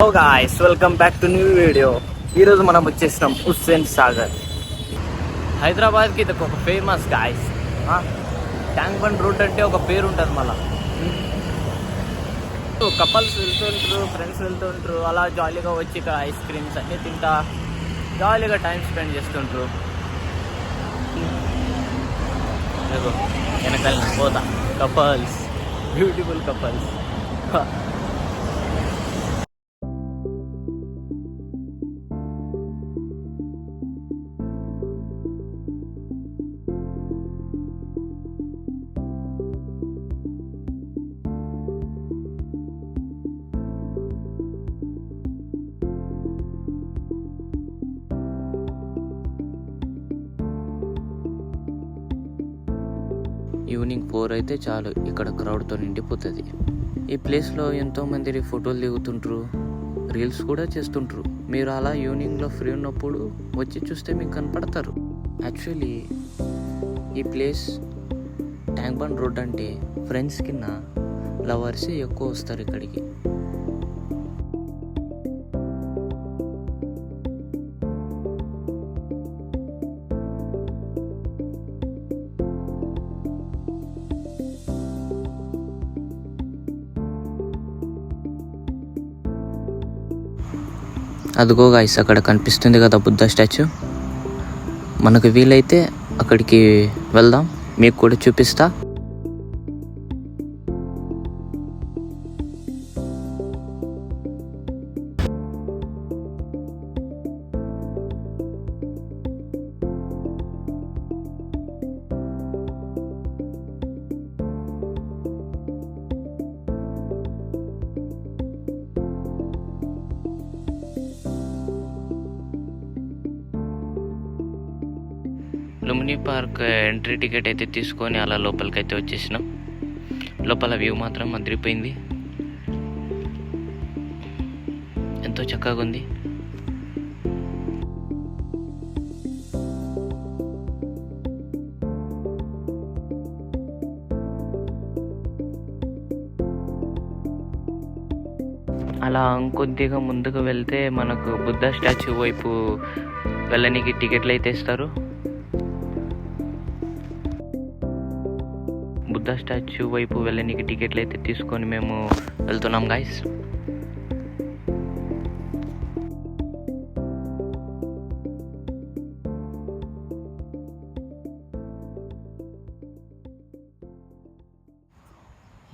Hello guys, welcome back to new video. ఈరోజు మనం వచ్చేసినాం హుస్సేన్ సాగర్. హైదరాబాద్కి ఇది ఒక famous guys. Tank bund route అంటే ఒక పేరు ఉంటుంది. మళ్ళీ కపుల్స్ వెళ్తుంటారు, ఫ్రెండ్స్ వెళ్తుంటారు, అలా జాలీగా వచ్చి ఇక్కడ ఐస్ క్రీమ్స్ అన్నీ తింటా జాలీగా టైం స్పెండ్ చేస్తుంటారు. వెనకాల పోతా కపుల్స్, బ్యూటిఫుల్ కపుల్స్. ఈవినింగ్ 4 అయితే చాలు, ఇక్కడ క్రౌడ్తో నిండిపోతుంది. ఈ ప్లేస్లో ఎంతోమంది ఫోటోలు దిగుతుంటారు, రీల్స్ కూడా చేస్తుంటారు. మీరు అలా ఈవినింగ్లో ఫ్రీ ఉన్నప్పుడు వచ్చి చూస్తే మీకు కనపడతారు. యాక్చువల్లీ ఈ ప్లేస్ ట్యాంక్ బండ్ రోడ్ అంటే ఫ్రెండ్స్ కింద లవర్సే ఎక్కువ వస్తారు ఇక్కడికి. అదిగో గాయ్స్, అక్కడ కనిపిస్తుంది కదా బుద్ధ స్టాచ్యూ. మనకు వీలైతే అక్కడికి వెళ్దాం, మీకు కూడా చూపిస్తా. లుంబిని పార్క్ ఎంట్రీ టికెట్ అయితే తీసుకొని అలా లోపలికి అయితే వచ్చేసినాం. లోపల వ్యూ మాత్రం అదిరిపోయింది, ఎంతో చక్కగా ఉంది. అలా ఇంకొద్దిగా ముందుకు వెళ్తే మనకు బుద్ధ స్టాచ్యూ వైపు వెళ్ళడానికి టికెట్లు అయితే ఇస్తారు. బుద్ధ స్టాచ్యూ వైపు వెళ్ళడానికి టికెట్లు అయితే తీసుకొని మేము వెళ్తున్నాం గాయ్స్.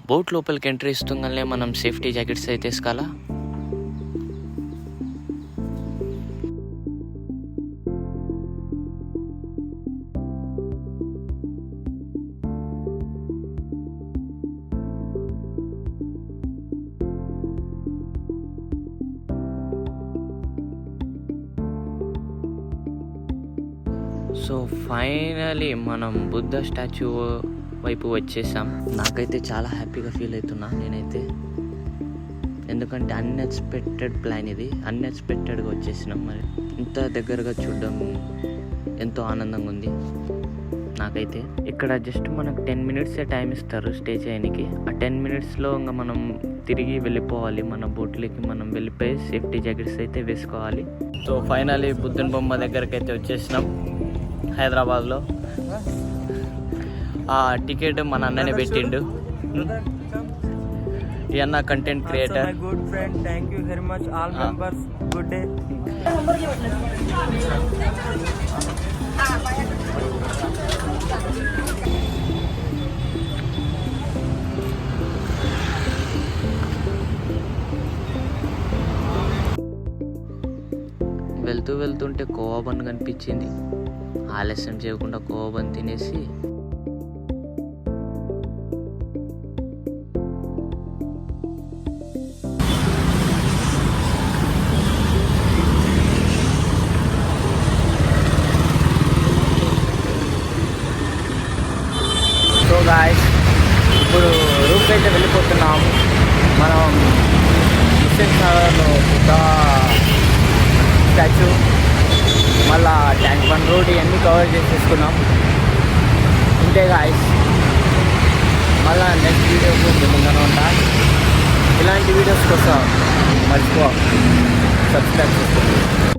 బోట్ లోపలికి ఎంట్రీ ఇస్తుందనే మనం సేఫ్టీ జాకెట్స్ అయితే వేసుకోవాలా. సో ఫైనలీ మనం బుద్ధ స్టాచ్యూ వైపు వచ్చేసాం. నాకైతే చాలా హ్యాపీగా ఫీల్ అవుతున్నా నేనైతే, ఎందుకంటే అన్ఎక్స్పెక్టెడ్ ప్లాన్ ఇది. అన్ఎక్స్పెక్టెడ్గా వచ్చేసినాం. మరి ఇంత దగ్గరగా చూడడం ఎంతో ఆనందంగా ఉంది నాకైతే. ఇక్కడ జస్ట్ మనకు 10 minutes టైం ఇస్తారు స్టే చేయడానికి. ఆ 10 minutesలో ఇంకా మనం తిరిగి వెళ్ళిపోవాలి. మన బోట్లకి మనం వెళ్ళిపోయి సేఫ్టీ జాకెట్స్ అయితే వేసుకోవాలి. సో ఫైనలీ బుద్ధుని బొమ్మ దగ్గరికి అయితే వచ్చేసినాం హైదరాబాద్లో. ఆ టికెట్ మన అన్ననే పెట్టిండు. ఈ అన్న content creator, good friend. Thank you very much all members. Good day. వెళ్తుంటే కోవా బన్ కనిపించింది. ఆలస్యం చేయకుండా కోవా బన్ తినేసి సో గాయ్స్, ఇప్పుడు రూమ్కి అయితే వెళ్ళిపోతున్నాం. మనం హుస్సేన్ సాగర్లో బుద్ధ స్టాచ్యూ, మళ్ళా ట్యాంక్ బండ్ రోడ్ ఇవన్నీ కవర్ చేసేసుకున్నాం. ఇంతే గాయ్స్, మళ్ళీ నెక్స్ట్ వీడియోకు ముందుగానే ఉంటా. ఇలాంటి వీడియోస్ కోసం మర్చిపో సబ్స్క్రైబ్ చేసుకోండి.